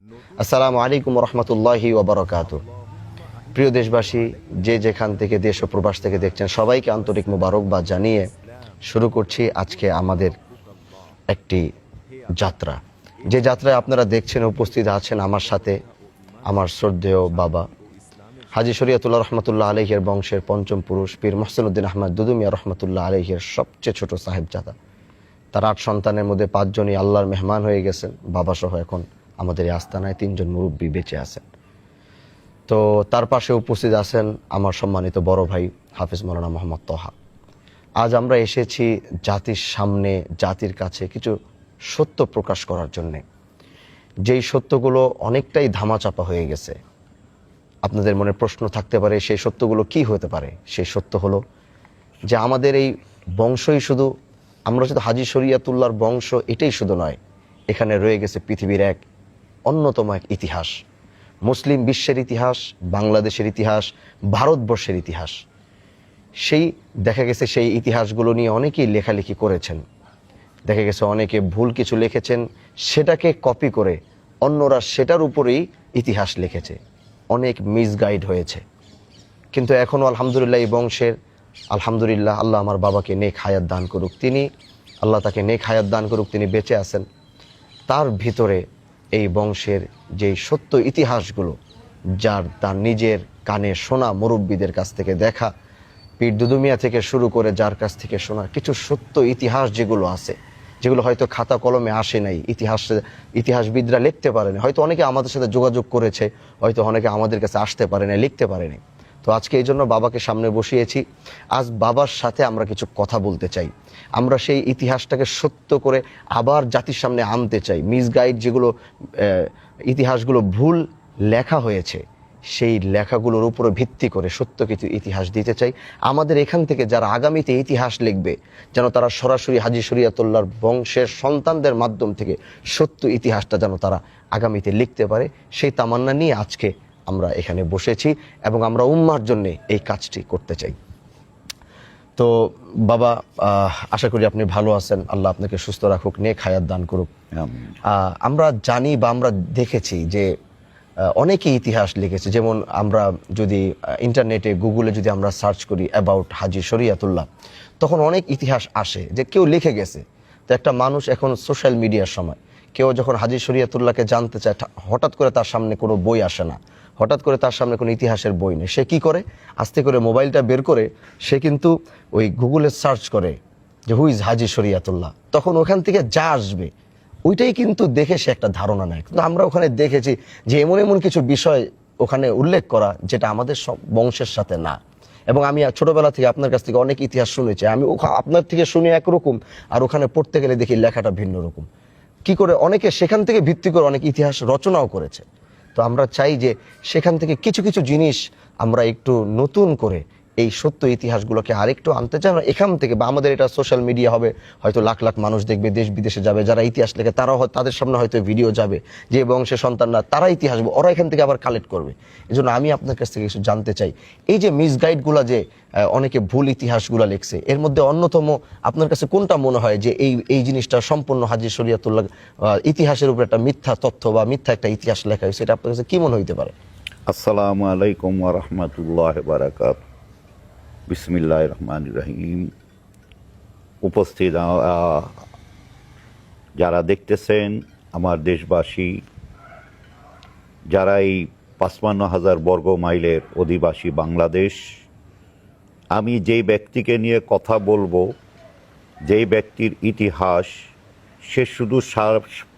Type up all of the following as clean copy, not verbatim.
আসসালামু আলাইকুম রহমতুল্লাহি ওবরাকাতুহু। প্রিয় দেশবাসী, যে যেখান থেকে দেশ ও প্রবাস থেকে দেখছেন, সবাইকে আন্তরিক মোবারকবাদ জানিয়ে শুরু করছি আজকে আমাদের একটি যাত্রা। যে যাত্রায় আপনারা দেখছেন উপস্থিত আছেন আমার সাথে আমার শ্রদ্ধেয় বাবা হাজী শরীয়তুল্লাহ রহমতুল্লাহ আলাইহির বংশের পঞ্চম পুরুষ পীর মোহসিন উদ্দিন আহমদ দুদুমিয়া রহমতুল্লাহ আলাইহির সবচেয়ে ছোট সাহেবজাদা। তার 8 সন্তানের মধ্যে 5 জনই আল্লাহর মেহমান হয়ে গেছেন। বাবা সহ এখন আমাদের এই আস্তানায় 3 জন মুরব্বী বেঁচে আছেন। তো তার পাশে উপস্থিত আছেন আমার সম্মানিত বড় ভাই হাফিজ মাওলানা মোহাম্মদ তহা। আজ আমরা এসেছি জাতির সামনে, জাতির কাছে কিছু সত্য প্রকাশ করার জন্যে। যেই সত্যগুলো অনেকটাই ধামাচাপা হয়ে গেছে। আপনাদের মনে প্রশ্ন থাকতে পারে সেই সত্যগুলো কি হতে পারে। সেই সত্য হলো যে আমাদের এই বংশই শুধু, আমরা শুধু হাজী শরীয়তুল্লাহর বংশ এটাই শুধু নয়, এখানে রয়ে গেছে পৃথিবীর এক অন্যতম এক ইতিহাস, মুসলিম বিশ্বের ইতিহাস, বাংলাদেশের ইতিহাস, ভারতবর্ষের ইতিহাস। সেই দেখা গেছে সেই ইতিহাসগুলো নিয়ে অনেকেই লেখালেখি করেছেন। দেখা গেছে অনেকে ভুল কিছু লিখেছেন, সেটাকে কপি করে অন্যরা সেটার উপরেই ইতিহাস লিখেছে, অনেক মিসগাইড হয়েছে। কিন্তু এখনও আলহামদুলিল্লাহ এই বংশের, আলহামদুলিল্লাহ আল্লাহ আমার বাবাকে নেক হায়াত দান করুক, আল্লাহ তাকে নেক হায়াত দান করুক, তিনি বেঁচে আছেন। তার ভিতরে এই বংশের যেই সত্য ইতিহাসগুলো, তার নিজের কানে শোনা, মুরব্বীদের কাছ থেকে দেখা, পীর দুদুমিয়া থেকে শুরু করে যার কাছ থেকে শোনা কিছু সত্য ইতিহাস যেগুলো আছে, যেগুলো হয়তো খাতা কলমে আসে নাই, ইতিহাসবিদরা লিখতে পারেনি, হয়তো অনেকে আমাদের সাথে যোগাযোগ করেছে, হয়তো অনেকে আমাদের কাছে আসতে পারে না, লিখতে পারেনি। তো আজকে এই জন্য বাবাকে সামনে বসিয়েছি। আজ বাবার সাথে আমরা কিছু কথা বলতে চাই। আমরা সেই ইতিহাসটাকে সত্য করে আবার জাতির সামনে আনতে চাই। মিসগাইড যেগুলো ইতিহাসগুলো ভুল লেখা হয়েছে, সেই লেখাগুলোর উপরে ভিত্তি করে সত্য কিছু ইতিহাস দিতে চাই। আমাদের এখান থেকে যারা আগামীতে ইতিহাস লিখবে, যেন তারা সরাসরি হাজী শরীয়তুল্লাহর বংশের সন্তানদের মাধ্যম থেকে সত্য ইতিহাসটা যেন তারা আগামীতে লিখতে পারে, সেই তামান্না নিয়ে আজকে আমরা এখানে বসেছি এবং আমরা উম্মার জন্য এই কাজটি করতে চাই। তো বাবা, আশা করি আপনি ভালো আছেন, আল্লাহ আপনাকে সুস্থ রাখুক, নেক হায়াত দান করুক। আমরা জানি বা আমরা দেখেছি যে অনেকে ইতিহাস লিখেছে। যেমন আমরা যদি ইন্টারনেটে গুগলে যদি আমরা সার্চ করি অ্যাবাউট হাজী শরীয়তুল্লাহ, তখন অনেক ইতিহাস আসে যে কেউ লিখে গেছে। তো একটা মানুষ এখন সোশ্যাল মিডিয়ার সময় কেউ যখন হাজী শরীয়তুল্লাহকে জানতে চায়, হঠাৎ করে তার সামনে কোনো বই আসে না, হঠাৎ করে তার সামনে কোনো ইতিহাসের বই নেই। সে কি করে, আস্তে করে মোবাইলটা বের করে সে কিন্তু ওই গুগলে সার্চ করে যে হু ইজ হাজী শরীয়তুল্লাহ। তখন ওখান থেকে যা আসবে ওইটাই কিন্তু দেখে সে একটা ধারণা নেয়। কিন্তু আমরা ওখানে দেখেছি যে এমন এমন কিছু বিষয় ওখানে উল্লেখ করা যেটা আমাদের সব বংশের সাথে না। এবং আমি ছোটবেলা থেকে আপনার কাছ থেকে অনেক ইতিহাস শুনেছি। আমি আপনার থেকে শুনে একরকম, আর ওখানে পড়তে গেলে দেখি লেখাটা ভিন্ন রকম। কি করে অনেকে সেখান থেকে ভিত্তি করে অনেক ইতিহাস রচনাও করেছে। তো আমরা চাই যে সেখান থেকে কিছু কিছু জিনিস আমরা একটু নতুন করে এই সত্য ইতিহাসগুলোকে আরেকটু আনতে চাই। এখান থেকে বা আমাদের এটা সোশ্যাল মিডিয়া হবে, হয়তো লাখ লাখ মানুষ দেখবে, দেশ বিদেশে যাবে, যারা ইতিহাস লেখে তারাও তাদের সামনে হয়তো ভিডিও যাবে, যে বংশের সন্তানরা তারা ইতিহাস ওরা এখান থেকে আবার কালেক্ট করবে। এই জন্য আমি আপনার কাছ থেকে কিছু জানতে চাই। এই যে মিসগাইডগুলো যে অনেকে ভুল ইতিহাসগুলো লিখছে, এর মধ্যে অন্যতম আপনার কাছে কোনটা মনে হয় যে এই জিনিসটা সম্পূর্ণ হাজী শরীয়তুল্লাহ ইতিহাসের উপর একটা মিথ্যা তথ্য বা মিথ্যা একটা ইতিহাস লেখা হয়েছে, এটা আপনার কাছে কি মনে হইতে পারে? আসসালামু আলাইকুম ওয়া রাহমাতুল্লাহি ওয়া বারাকাতুহু। বিসমিল্লাহির রহমানির রহিম। উপস্থিত যারা দেখতেছেন আমার দেশবাসী, যারা এই ৫৫,০০০ বর্গ মাইলের অধিবাসী বাংলাদেশ, আমি যেই ব্যক্তিকে নিয়ে কথা বলবো, যেই ব্যক্তির ইতিহাস, সে শুধু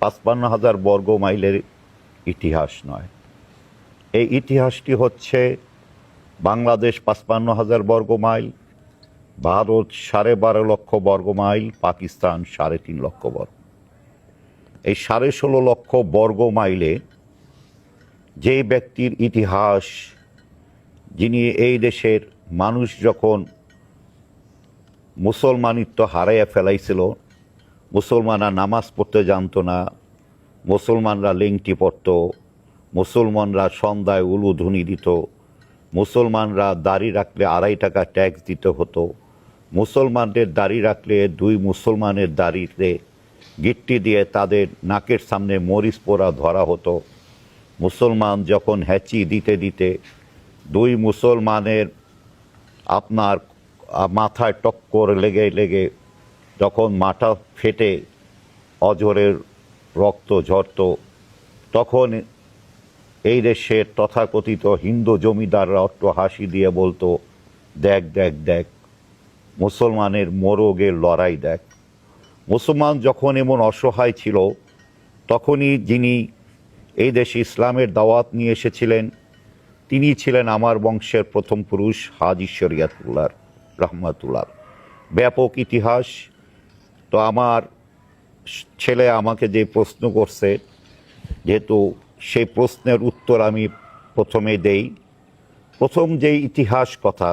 ৫৫,০০০ বর্গ মাইলের ইতিহাস নয়। এই ইতিহাসটি হচ্ছে বাংলাদেশ ৫৫,০০০ বর্গ মাইল, ভারত ১২.৫ লক্ষ বর্গ মাইল, পাকিস্তান ৩.৫ লক্ষ বর্গ। এই ১৬.৫ লক্ষ বর্গ মাইলে যে ব্যক্তির ইতিহাস, যিনি এই দেশের মানুষ যখন মুসলমানিত্ব হারাইয়া ফেলাইছিল, মুসলমানরা নামাজ পড়তে জানতো না, মুসলমানরা লেংটি পড়ত, মুসলমানরা সন্ধ্যায় উলুধ্বনি দিত, মুসলমানরা দাড়ি রাখলে ২.৫ টাকা ট্যাক্স দিতে হতো, মুসলমানদের দাড়ি রাখলে ২ মুসলমানের দাড়িতে গিট্টি দিয়ে তাদের নাকের সামনে মরিচ পোড়া ধরা হতো, মুসলমান যখন হ্যাচি দিতে দিতে দুই মুসলমানের আপনার মাথায় টক্কর লেগে লেগে যখন মাথা ফেটে অজরের রক্ত ঝরত, তখন এই দেশের তথাকথিত হিন্দু জমিদাররা অট্ট হাসি দিয়ে বলতো, দেখ দেখ দেখ মুসলমানের মোরগের লড়াই দেখ। মুসলমান যখন এমন অসহায় ছিল, তখনই যিনি এই দেশে ইসলামের দাওয়াত নিয়ে এসেছিলেন তিনি ছিলেন আমার বংশের প্রথম পুরুষ হাজী শরিয়তুল্লাহ রহমাতুল্লাহ। ব্যাপক ইতিহাস। তো আমার ছেলে আমাকে যে প্রশ্ন করছে, যেহেতু সেই প্রশ্নের উত্তর আমি প্রথমে দেই। প্রথম যে ইতিহাস কথা,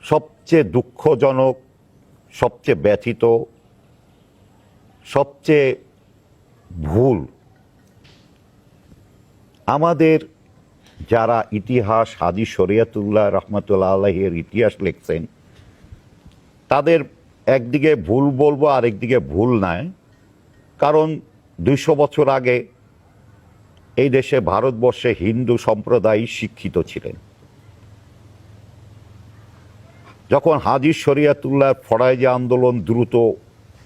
সবচেয়ে দুঃখজনক, সবচেয়ে ব্যথিত, সবচেয়ে ভুল, আমাদের যারা ইতিহাস হাজী শরিয়তুল্লাহ রহমতুল্লাহ আলাইহির ইতিহাস লিখছেন, তাদের একদিকে ভুল বলবো, আরেকদিকে ভুল নয়। কারণ 200 বছর আগে এই দেশে ভারতবর্ষে হিন্দু সম্প্রদায় শিক্ষিত ছিলেন। যখন হাজী শরিয়তুল্লাহ ফরায়েজি আন্দোলন দ্রুত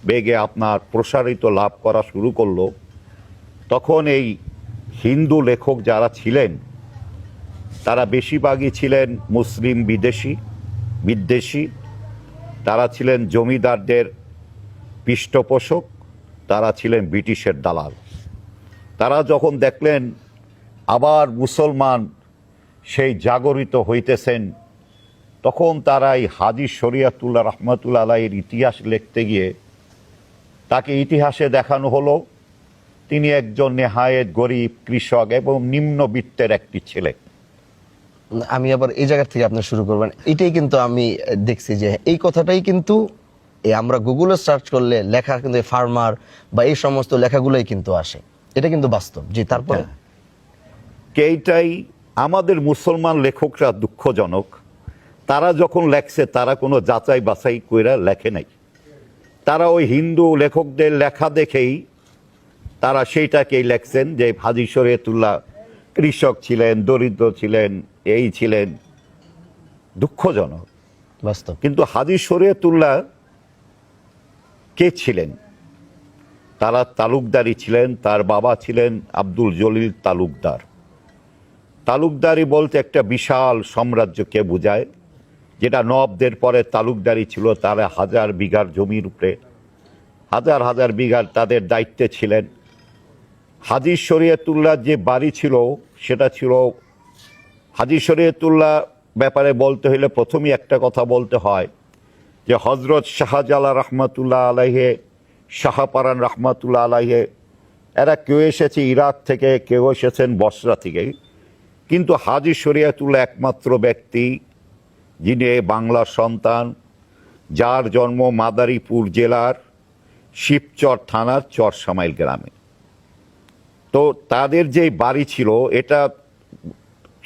বেগে আপনার প্রসারিত লাভ করা শুরু করলো, তখন এই হিন্দু লেখক যারা ছিলেন তারা বেশিরভাগই ছিলেন মুসলিম বিদ্বেষী। তারা ছিলেন জমিদারদের পৃষ্ঠপোষক, তারা ছিলেন ব্রিটিশের দালাল। তারা যখন দেখলেন আবার মুসলমান সেই জাগরিত হইতেছেন, তখন তারা এই হাজী শরিয়তুল্লাহ রহমতুল্লাহ আলাইহির ইতিহাস লিখতে গিয়ে তাকে ইতিহাসে দেখানো হলো তিনি একজন নেহায়েত গরিব কৃষক এবং নিম্নবিত্তের একটি ছেলে। আমি আবার এই জায়গা থেকে আপনি শুরু করবেন। এটাই কিন্তু আমি দেখছি যে এই কথাটাই কিন্তু আমরা গুগলে সার্চ করলে লেখা কিন্তু ফার্মার বা এই সমস্ত লেখাগুলোই কিন্তু আসে। এটা কিন্তু বাস্তব। জি, তারপরে এইটাই আমাদের মুসলমান লেখকরা দুঃখজনক। তারা যখন লেখছে তারা কোনো যাচাই বাছাই কইরা লেখে নাই। তারা ওই হিন্দু লেখকদের লেখা দেখেই তারা সেইটাকেই লেখছেন যে হাজী শরিয়তুল্লাহ কৃষক ছিলেন, দরিদ্র ছিলেন, এই ছিলেন। দুঃখজনক বাস্তব। কিন্তু হাজী শরিয়তুল্লাহ কে ছিলেন? তারা তালুকদারি ছিলেন। তার বাবা ছিলেন আব্দুল জলিল তালুকদার। তালুকদারি বলতে একটা বিশাল সাম্রাজ্যকে বোঝায়, যেটা নবাবদের পরে তালুকদারি ছিল। তারা 1000 বিঘার জমির উপরে হাজার হাজার বিঘার তাদের দায়িত্বে ছিলেন। হাজী শরিয়তুল্লাহ যে বাড়ি ছিল সেটা ছিল, হাজী শরিয়তুল্লাহ ব্যাপারে বলতে হলে প্রথমেই একটা কথা বলতে হয় যে হজরত শাহজালাল রহমতুল্লাহ আলাইহে, শাহপারান রহমতুল্লাহ আলাইহে, এরা কেউ এসেছে ইরাক থেকে, কেউ এসেছেন বসরা থেকে। কিন্তু হাজী শরিয়তুল্লাহ একমাত্র ব্যক্তি যিনি বাংলার সন্তান, যার জন্ম মাদারীপুর জেলার শিবচর থানার চরসামাইল গ্রামে। তো তাদের যে বাড়ি ছিল, এটা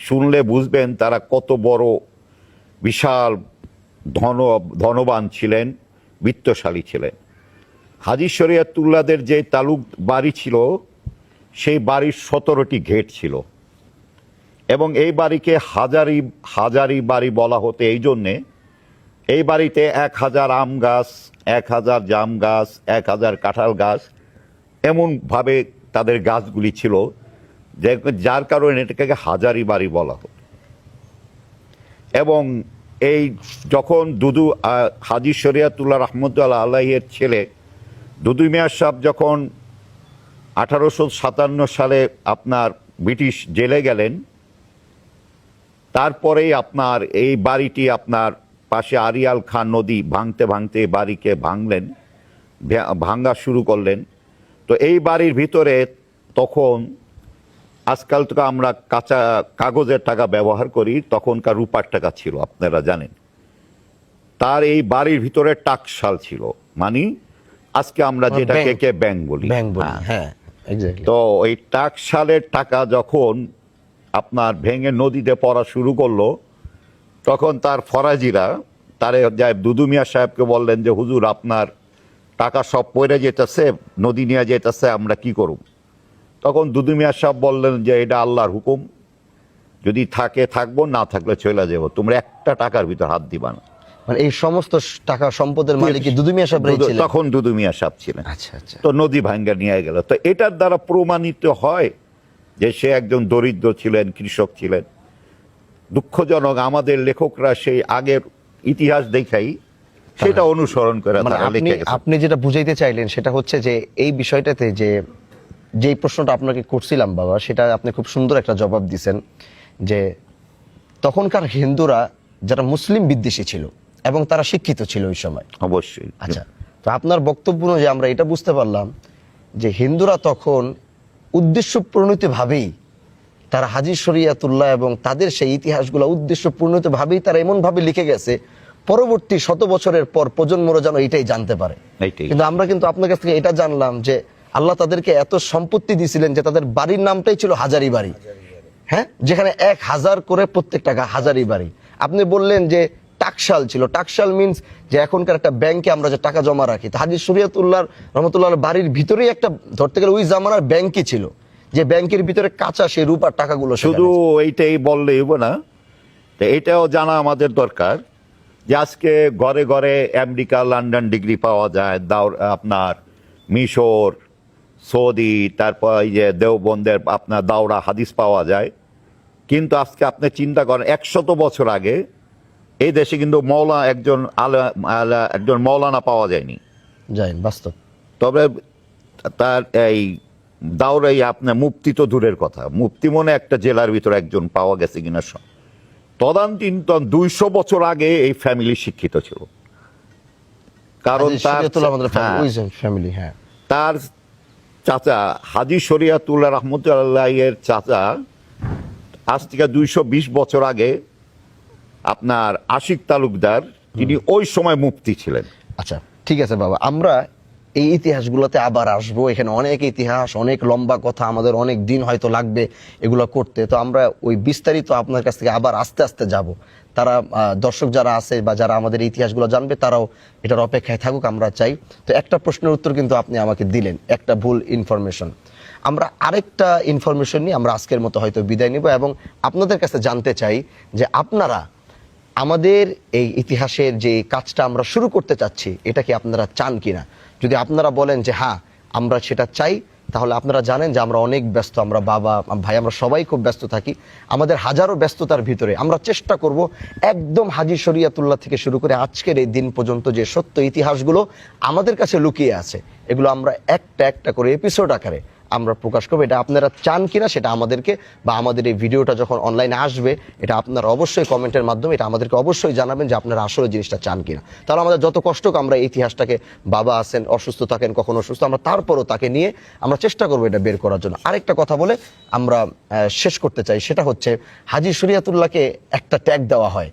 শুনলে বুঝবেন তারা কত বড় বিশাল ধনবান ছিলেন, বিত্তশালী ছিলেন। হাজী শরিয়তুল্লাহদের যে তালুক বাড়ি ছিল, সেই বাড়ির 17টি গেট ছিল। এবং এই বাড়িকে হাজারি বাড়ি বলা হতো এই জন্যে, এই বাড়িতে 1000 আম গাছ, 1000 জাম গাছ, 1000 কাঁঠাল গাছ, এমনভাবে তাদের গাছগুলি ছিল, যার কারণে এটাকে হাজারি বাড়ি বলা হতো। এবং এই যখন হাজী শরিয়তুল্লাহ রহমতুল্লাহ আলাইহির ছেলে দুদু মিয়া সাহেব যখন 1857 সালে আপনার ব্রিটিশ জেলে গেলেন, তারপরেই আপনার এই বাড়িটি আপনার পাশে আরিয়াল খান নদী ভাঙতে ভাঙতে এই বাড়িকে ভাঙা শুরু করলেন। তো এই বাড়ির ভিতরে তখন, আজকাল তো আমরা কাঁচা কাগজের টাকা ব্যবহার করি, তখনকার রূপার টাকা ছিল আপনারা জানেন। তার এই বাড়ির ভিতরে টাকশাল ছিল, মানে আজকে আমরা যেটাকে ব্যাংক বলি। হ্যাঁ, তো ওই টাকশালের টাকা যখন আপনার ভেঙে নদীতে পড়া শুরু করলো, তখন তার ফরাজিরা তারে যায় দুদু মিয়া সাহেবকে বললেন যে হুজুর, আপনার টাকা সব পড়ে যেতেছে, নদী নিয়ে যেতেছে, আমরা কি করব? তখন দুদু মিয়া সাহেব বললেন যে এটা আল্লাহর হুকুম, যদি থাকে থাকবো, না থাকলে চলে যাবো, তোমরা একটা টাকার ভিতর হাত দিবা না। মানে এই সমস্ত টাকা সম্পদের মালিক কি দুদু মিয়া সাহেবরাই ছিলেন? তখন দুদু মিয়া সাহেব ছিলেন। আচ্ছা আচ্ছা। তো নদী ভাঙ্গা নিয়ে গেল। তো এটার দ্বারা প্রমাণিত হয় যে সে একজন দরিদ্র ছিলেন, কৃষক ছিলেন। দুঃখজনক, আমাদের লেখকরা সেই আগের ইতিহাস দেখাই সেটা অনুসরণ করে মানে তারা লিখে গেছে। আপনি যেটা বুঝাইতে চাইলেন সেটা হচ্ছে যে এই বিষয়টাতে যে যেই প্রশ্নটা আপনাকে করছিলাম বাবা, সেটা আপনি খুব সুন্দর একটা জবাব দিছেন যে তখনকার হিন্দুরা যারা মুসলিম বিদ্বেষী ছিল এবং তারা শিক্ষিত ছিল ওই সময়। অবশ্যই। আচ্ছা, তো আপনার বক্তব্য অনুযায়ী আমরা এটা বুঝতে পারলাম যে হিন্দুরা তখন উদ্দেশ্য প্রণীত ভাবেই তারা হাজী শরিয়াতুল্লাহ এবং তাদের সেই ইতিহাসগুলো উদ্দেশ্য প্রণীত ভাবেই তারা এমন ভাবে লিখে গেছে পরবর্তী শত বছরের পর প্রজন্মরা যেন এটাই জানতে পারে। এইটাই। কিন্তু আমরা কিন্তু আপনার কাছ থেকে এটা জানলাম যে আল্লাহ তাদেরকে এত সম্পত্তি দিয়েছিলেন যে তাদের বাড়ির নামটাই ছিল হাজারি বাড়ি। হ্যাঁ, যেখানে 1000 করে প্রত্যেক টাকা হাজারি বাড়ি। আপনি বললেন যে টাকশাল ছিল। টাকশাল মিন্স যে এখনকার একটা ব্যাংকে আমরা যে টাকা জমা রাখি, হাজী শরিয়াতুল্লাহ রহমতুল্লাহ বাড়ির ভিতরেই একটা ধরতে গেলে ওই জামানার ব্যাংকই ছিল, যে ব্যাংকের ভিতরে কাঁচা সেই রূপার টাকাগুলো। শুধু এইটাই বললেই হইব না, তো এটাও জানা আমাদের দরকার যে আজকে ঘরে ঘরে আমেরিকা, লন্ডন ডিগ্রি পাওয়া যায়, আপনার মিশর, সৌদি, তারপর এই যে দেওবন্দের আপনার দাওরা হাদিস পাওয়া যায়। কিন্তু আজকে আপনি চিন্তা করেন 100 বছর আগে এই দেশে কিন্তু একজন মৌলানা পাওয়া যায়নি। যাই বাস্তব। তবে তার এই দাওরাই আপনার মুফতি তো দূরের কথা, মুফতি মনে একটা জেলার ভিতরে একজন পাওয়া গেছে কিনা। তদানীন্তন 200 বছর আগে এই ফ্যামিলি শিক্ষিত ছিল, কারণ তার চাচা হাজী শরিয়াতুল্লাহ রহমতুল্লাহ এর চাচা আজ থেকে 220 বছর আগে আপনার আশিক তালুকদার, তিনি ওই সময় মুফতি ছিলেন। আচ্ছা ঠিক আছে বাবা, আমরা এই ইতিহাসগুলোতে আবার আসবো। এখানে অনেক ইতিহাস, অনেক লম্বা কথা, আমাদের অনেক দিন হয়তো লাগবে এগুলো করতে। তো আমরা ওই বিস্তারিত আপনার কাছ থেকে আবার আস্তে আস্তে যাব। তারা দর্শক যারা আছে বা যারা আমাদের ইতিহাসগুলো জানবে তারাও এটার অপেক্ষায় থাকুক, আমরা চাই। তো একটা প্রশ্নের উত্তর কিন্তু আপনি আমাকে দিলেন, একটা ভুল ইনফরমেশন। আমরা আরেকটা ইনফরমেশন নিয়ে আমরা আজকের মতো হয়তো বিদায় নিব এবং আপনাদের কাছে জানতে চাই যে আপনারা আমাদের এই ইতিহাসের যে কাজটা আমরা শুরু করতে চাচ্ছি এটা কি আপনারা চান কিনা। যদি আপনারা বলেন যে হ্যাঁ আমরা সেটা চাই, তাহলে আপনারা জানেন যে আমরা অনেক ব্যস্ত, আমরা বাবা ভাই আমরা সবাই খুব ব্যস্ত থাকি। আমাদের হাজারো ব্যস্ততার ভিতরে আমরা চেষ্টা করব একদম হাজী শরিয়াতুল্লাহ থেকে শুরু করে আজকের এই দিন পর্যন্ত যে সত্য ইতিহাসগুলো আমাদের কাছে লুকিয়ে আছে এগুলো আমরা একটা একটা করে এপিসোড আকারে আমরা প্রকাশ করবো। এটা আপনারা চান কিনা সেটা আমাদেরকে, বা আমাদের এই ভিডিওটা যখন অনলাইনে আসবে এটা আপনারা অবশ্যই কমেন্টের মাধ্যমে এটা আমাদেরকে অবশ্যই জানাবেন যে আপনারা আসলে জিনিসটা চান কিনা। তাহলে আমাদের যত কষ্ট আমরা এই ইতিহাসটাকে, বাবা আছেন অসুস্থ থাকেন কখনো অসুস্থ, আমরা তারপরও তাকে নিয়ে আমরা চেষ্টা করবো এটা বের করার জন্য। আরেকটা কথা বলে আমরা শেষ করতে চাই, সেটা হচ্ছে হাজী শরিয়াতুল্লাহকে একটা ট্যাগ দেওয়া হয়।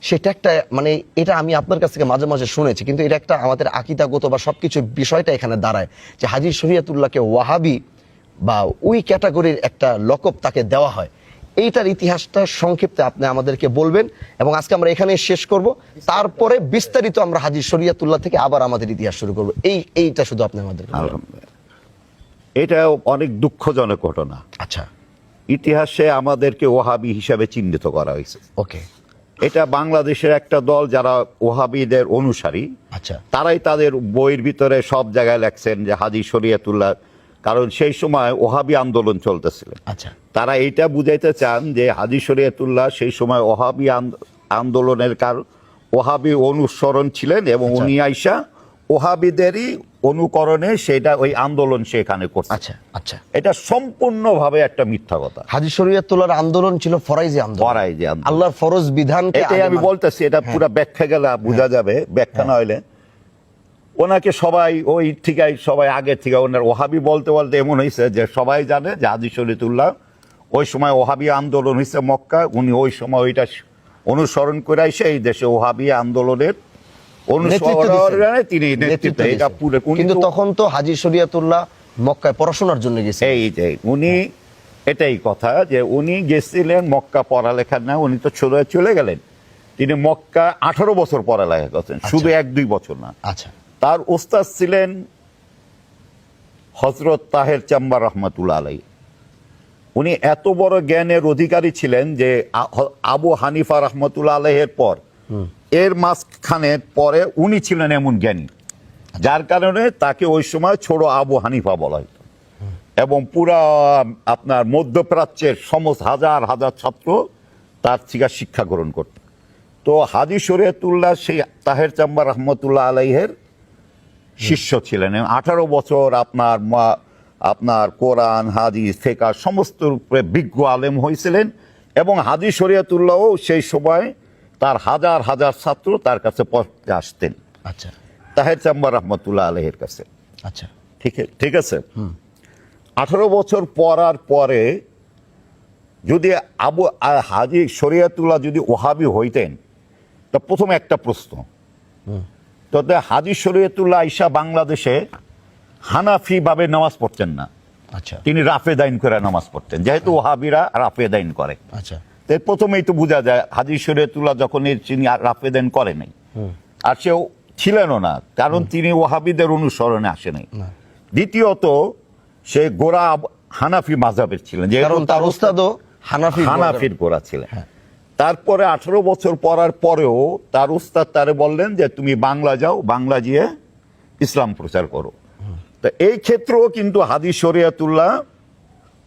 সেই ট্যাগটা মানে এটা আমি আপনার কাছ থেকে মাঝে মাঝে শুনেছি, কিন্তু এটা একটা আমাদের আকীদাগত বা সবকিছু বিষয়টা এখানে দাঁড়ায় যে হাজী শরিয়াতুল্লাহকে ওয়াহাবি বা ওই ক্যাটাগরির একটা লকব তাকে দেওয়া হয়। এইটার ইতিহাসটা সংক্ষিপ্তে আপনি আমাদেরকে বলবেন এবং আজকে আমরা এখানে শেষ করব। তারপরে বিস্তারিত আমরা হাজী শরিয়াতুল্লাহ থেকে আবার আমাদের ইতিহাস শুরু করব। এইটা শুধু আপনি আমাদের। এটা অনেক দুঃখজনক ঘটনা। আচ্ছা, ইতিহাসে আমাদেরকে ওহাবি হিসাবে চিহ্নিত করা হয়েছে। ওকে, এটা বাংলাদেশের একটা দল যারা ওহাবিদের অনুসারী, আচ্ছা, তারাই তাদের বইয়ের ভিতরে সব জায়গায় লেখছেন যে হাজী শরিয়াতুল্লাহ, কারণ সেই সময় ওহাবি আন্দোলন চলতেছিল। আচ্ছা, তারা এইটা বুঝাইতে চান যে হাজী শরিয়াতুল্লাহ সেই সময় ওহাবি আন্দোলনের ওহাবি অনুসরণ ছিলেন এবং উনি আইসা ওহাবিদেরই অনুকরণে সেটা ওই আন্দোলন সেখানে করছে। আচ্ছা, আচ্ছা, এটা সম্পূর্ণভাবে একটা মিথ্যা কথা। হাজী শরিয়াতুল্লাহর আন্দোলন ছিল ফরাইজি আন্দোলন, ফরাইজি আন্দোলন, আল্লাহর ফরজ বিধান। এটাই আমি বলতেছি, এটা পুরো ব্যাখ্যা গেলে বোঝা যাবে। ব্যাখ্যা না হইলে ওনাকে সবাই ওই থেকে সবাই আগের থেকে ওনার ওহাবি বলতে বলতে এমন হয়েছে যে সবাই জানে যে হাজী শরিয়াতুল্লাহ ওই সময় ওহাবি আন্দোলন হয়েছে মক্কা, উনি ওই সময় ওইটা অনুসরণ করে এসে এই দেশে ওহাবি আন্দোলনের অনুসরণে তিনি নেতৃত্ব। এটা পুরো, কিন্তু তখন তো হাজী শরিয়াতুল্লাহ মক্কায় পড়াশোনার জন্য গেছে। এই যে উনি এটাই কথা যে উনি গেছিলেন মক্কা পড়ালেখার না, উনি তো চলে গেলেন। তিনি মক্কা 18 বছর পড়ালেখা করছেন, শুধু 1-2 বছর না। আচ্ছা, তার ওস্তাদ ছিলেন হযরত তাহের চাম্বার রহমাতুল্লাহ আলাইহি। উনি এত বড় জ্ঞানের অধিকারী ছিলেন যে আবু হানিফা রহমতুল্লাহ আলাইহির পর এর মাঝখানের পরে উনি ছিলেন এমন জ্ঞানী, যার কারণে তাকে ওই সময় ছোট আবু হানিফা বলা হতো। এবং পুরা আপনার মধ্যপ্রাচ্যের সমস্ত হাজার হাজার ছাত্র তার থেকে শিক্ষা গ্রহণ করত। তো হাজী শরীয়তুল্লাহ সেই তাহের চাম্বার রহমতুল্লাহ আলাইহের শিষ্য ছিলেন। 18 বছর আপনার কোরআন হাদিস ফিকহ সমস্ত উপরে বিজ্ঞ আলেম হয়েছিলেন। এবং হাজী শরীয়তুল্লাহও সেই সময় তার হাজার হাজার ছাত্র তার কাছে পড়তে আসতেন, আচ্ছা তাহের চাম্বার রহমতুল্লাহ আলাইহির কাছে। আচ্ছা ঠিক আছে। 18 বছর পড়ার পরে যদি হাজী শরীয়তুল্লাহ যদি ওহাবি হইতেন, তা প্রথম একটা প্রশ্ন, তো হাজী শরীয়তুল্লাহ আইসা বাংলাদেশে হানাফি ভাবে নামাজ পড়তেন না, আচ্ছা তিনি রাফেদাইন করে নামাজ পড়তেন, যেহেতু ওহাবিরা রাফেদাইন করে। আচ্ছা প্রথমেই তো বোঝা যায় হাজী শরীয়তুল্লাহ যখন তিনি রাফেদাইন করে নাই, আর সেও ছিলেনও না, কারণ তিনি ওহাবিদের অনুসরণে আসে নাই। দ্বিতীয়ত সে গোড়া হানাফি মাযহাবের ছিলেন, কারণ তার উস্তাদও হানাফির গোড়া ছিলেন। তারপরে 18 বছর পড়ার পরেও তার উস্তাদ তারে বললেন যে তুমি বাংলা যাও, বাংলা গিয়ে ইসলাম প্রচার করো। তো এই ক্ষেত্রেও কিন্তু হাজী শরীয়তুল্লাহ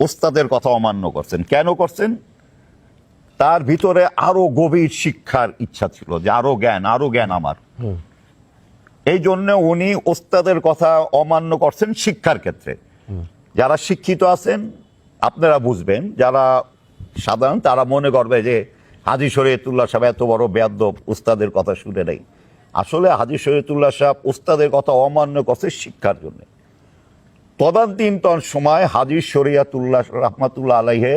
উস্তাদের কথা অমান্য করছেন। কেন করছেন? তার ভিতরে আরো গভীর শিক্ষার ইচ্ছা ছিল, যে আরো জ্ঞান আমার। এই জন্য উনি উস্তাদের কথা অমান্য করছেন শিক্ষার ক্ষেত্রে। যারা শিক্ষিত আছেন আপনারা বুঝবেন, যারা সাধারণ তারা মনে করবে যে হাজী শরীয়তুল্লাহ সাহেব এত বড় বেয়াদব, উস্তাদের কথা শুনে নেই। আসলে হাজী শরীয়তুল্লাহ সাহেব উস্তাদের কথা অমান্য করছে শিক্ষার জন্য। তদানীন্তন সময় হাজী শরীয়তুল্লাহ রহমাতুল্লাহ আলাইহি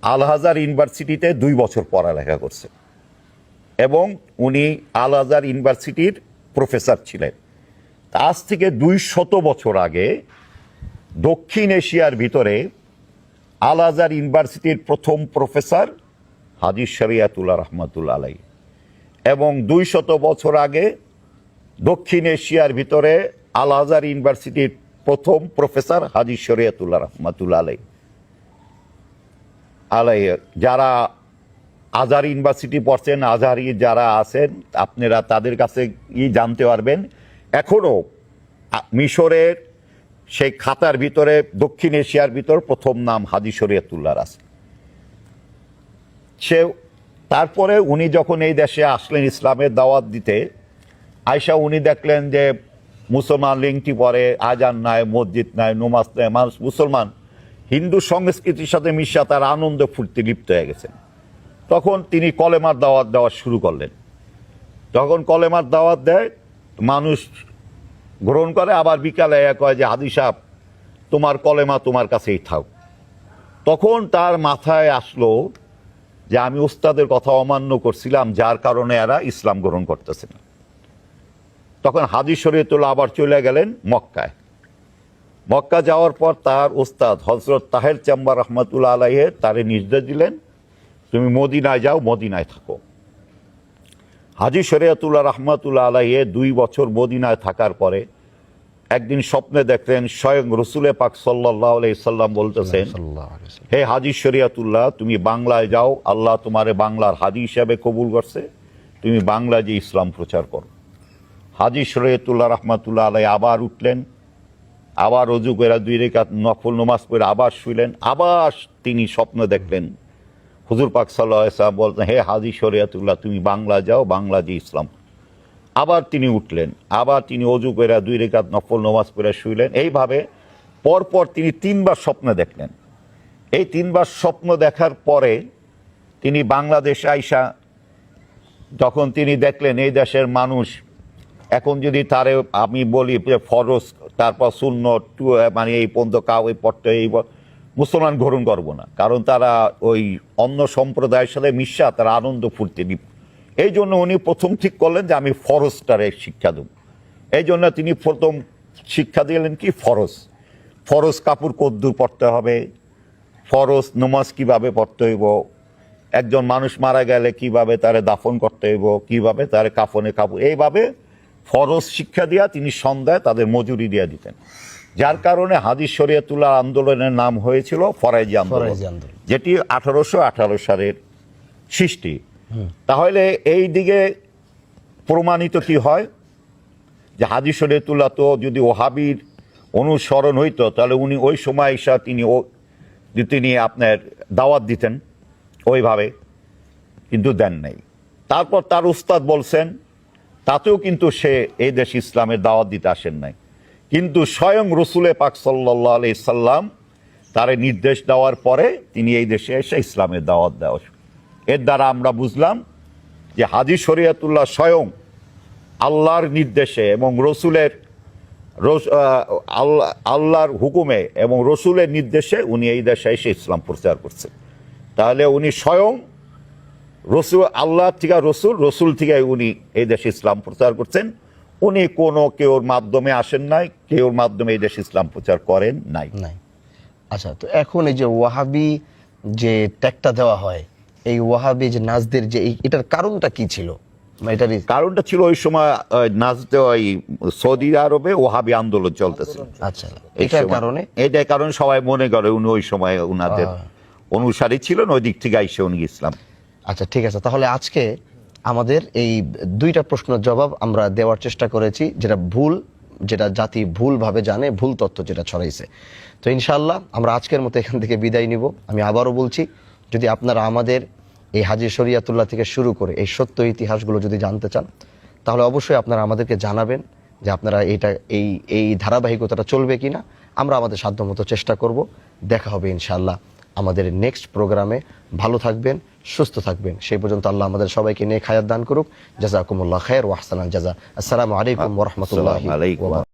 আল আজহার ইউনিভার্সিটিতে 2 বছর পড়ালেখা করছে এবং উনি আল আজহার ইউনিভার্সিটির প্রফেসর ছিলেন। আজ থেকে 200 বছর আগে দক্ষিণ এশিয়ার ভিতরে আল আজহার ইউনিভার্সিটির প্রথম প্রফেসর হাজী শরীয়তুল্লাহ রহমাতুল্লাহ আলাইহি, এবং 200 বছর আগে দক্ষিণ এশিয়ার ভিতরে আল আজহার ইউনিভার্সিটির প্রথম প্রফেসর হাজী শরীয়তুল্লাহ রহমাতুল্লাহ আলাইহি। যারা আজহার ইউনিভার্সিটি পড়ছেন, আজহারি যারা আছেন, আপনারা তাদের কাছে জানতে পারবেন এখনো মিশরের সেই খাতার ভিতরে দক্ষিণ এশিয়ার ভিতর প্রথম নাম হাজী শরীয়তুল্লাহর আছে। তারপরে উনি যখন এই দেশে আসলেন ইসলামের দাওয়াত দিতে, আয়সা উনি দেখলেন যে মুসলমান লিঙ্কটি পরে, আজান নাই, মসজিদ নাই, নমাজ নাই, মানুষ মুসলমান হিন্দু সংস্কৃতির সাথে মিশা তার আনন্দ ফুর্তি লিপ্ত হয়ে গেছেন। তখন তিনি কলেমার দাওয়াত দেওয়া শুরু করলেন। যখন কলেমার দাওয়াত দেয় মানুষ গ্রহণ করে, আবার বিকালে কয় যে হাজী সাহেব তোমার কলেমা তোমার কাছেই থাক। তখন তার মাথায় আসলো যে আমি উস্তাদের কথা অমান্য করছিলাম, যার কারণে এরা ইসলাম গ্রহণ করতেছে না। তখন হাজী শরীয়তুল্লাহ আবার চলে গেলেন মক্কায়। মক্কা যাওয়ার পর তার উস্তাদ হযরত তাহের চাম্বার রহমাতুল্লাহ আলাইহি তারে নির্দেশ দিলেন তুমি মদিনায় যাও, মদিনায় থাকো। হাজী শরীয়তুল্লাহ রহমাতুল্লাহ আলাইহি 2 বছর মদিনায় থাকার পরে একদিন স্বপ্নে দেখলেন স্বয়ং রসুলে পাক সাল্লাল্লাহু আলাইহি সাল্লাম বলতেছেন, হে হাজী শরীয়তুল্লাহ তুমি বাংলায় যাও, আল্লাহ তোমারে বাংলার হাজী হিসাবে কবুল করছে, তুমি বাংলা যে ইসলাম প্রচার করো। হাজী শরীয়তুল্লাহ রহমাতুল্লাহ আলাইহি আবার উঠলেন, আবার অজু করে 2 রাকাত নফল নামাজ পড়ে আবার শুইলেন। আবার তিনি স্বপ্ন দেখলেন হুজুর পাক সাল্লাল্লাহু আলাইহি সাল্লাম বলতেন, হে হাজী শরীয়তুল্লাহ তুমি বাংলা যাও, বাংলা যে ইসলাম। আবার তিনি উঠলেন, আবার তিনি অজু করে 2 রাকাত নফল নামাজ পড়ে শুইলেন। এইভাবে পরপর তিনি 3 বার স্বপ্ন দেখলেন। এই 3 বার স্বপ্ন দেখার পরে তিনি বাংলাদেশে আইসা যখন তিনি দেখলেন এই দেশের মানুষ এখন যদি তারে আমি বলি ফরজ তারপর সুন্নত মানে এই পর্যন্ত কাউ পড়তে এই মুসলমান গ্রহণ করবো না, কারণ তারা ওই অন্য সম্প্রদায়ের সাথে মিশা তারা আনন্দ ফুর্তি দিব। এই জন্য উনি প্রথম ঠিক করলেন যে আমি ফরজটারে শিক্ষা দেব। এই জন্য তিনি প্রথম শিক্ষা দিলেন কি ফরজ কাপড় কদ্দুর পড়তে হবে, ফরজ নমাজ কিভাবে পড়তে হইব, একজন মানুষ মারা গেলে কিভাবে তারে দাফন করতে হইব, কিভাবে তারে কাফনে কাপড়, এইভাবে ফরজ শিক্ষা দিয়া তিনি সন্ধ্যায় তাদের মজুরি দিয়ে দিতেন। যার কারণে হাদিস শরিয়াতুল্লাহ আন্দোলনের নাম হয়েছিল ফরাইজি আন্দোলন, ফরাইজি আন্দোলন। যেটি 1818 সালের সৃষ্টি। তাহলে এই দিকে প্রমাণিত কি হয় যে হাদিস শরিয়াতুল্লাহ তো যদি ওহাবির অনুসরণ হইতো, তাহলে উনি ওই সময় এসে তিনি আপনার দাওয়াত দিতেন ওইভাবে, কিন্তু দেন নাই। তারপর তার উস্তাদ বলছেন, তাতেও কিন্তু সে এই দেশ ইসলামের দাওয়াত দিতে আসেন নাই, কিন্তু স্বয়ং রসুলে পাক সাল্লাল্লাহু আলাইহি সাল্লাম তারে নির্দেশ দেওয়ার পরে তিনি এই দেশে এসে ইসলামের দাওয়াত দেওয়া। এর দ্বারা আমরা বুঝলাম যে হাজী শরিয়াতুল্লাহ স্বয়ং আল্লাহর নির্দেশে এবং আল্লাহর হুকুমে এবং রসুলের নির্দেশে উনি এই দেশে এসে ইসলাম প্রচার করছেন। তাহলে উনি স্বয়ং আল্লাহ থেকে রসুল থেকে উনি এই দেশে ইসলাম প্রচার করছেন। উনি কেউর মাধ্যমে আসেন নাই, কেউর মাধ্যমে এই দেশে ইসলাম প্রচার করেন নাই। আচ্ছা, তো এখন এই যে ওয়াহাবি যে ট্যাগটা দেওয়া হয়, এই ওয়াহাবি যে নাজদের যে এটার কারণটা কি ছিল? এটারই কারণটা ছিল ওই সময় নাজদে ওই সৌদি আরবে ওয়াহাবি আন্দোলন চলতেছে। আচ্ছা, এটার কারণে এটার কারণে সবাই মনে করে উনি ওই সময় উনাদের অনুসারী ছিলেন, ওই দিক থেকে আইসে উনি ইসলাম। আচ্ছা, ঠিক আছে। তাহলে আজকে আমাদের এই দুইটা প্রশ্নের জবাব আমরা দেওয়ার চেষ্টা করেছি, যেটা জাতি ভুলভাবে জানে, ভুল তথ্য যেটা ছড়াইছে। তো ইনশাআল্লাহ আমরা আজকের মতো এখান থেকে বিদায় নিব। আমি আবারও বলছি, যদি আপনারা আমাদের এই হাজী শরিয়াতুল্লাহ থেকে শুরু করে এই সত্য ইতিহাসগুলো যদি জানতে চান, তাহলে অবশ্যই আপনারা আমাদেরকে জানাবেন যে আপনারা এই ধারাবাহিকতাটা চলবে কিনা। আমরা আমাদের সাধ্যমতো চেষ্টা করব। দেখা হবে ইনশাআল্লাহ আমাদের নেক্সট প্রোগ্রামে। ভালো থাকবেন, সুস্থ থাকবেন। সেই পর্যন্ত আল্লাহ আমাদের সবাইকে নেক হায়াত দান করুক। জাযাকুমুল্লাহ খায়র ওয়া আহসানাল জাযা। আসসালামু আলাইকুম ওয়া রাহমাতুল্লাহি ওয়া বারাকাতুহু।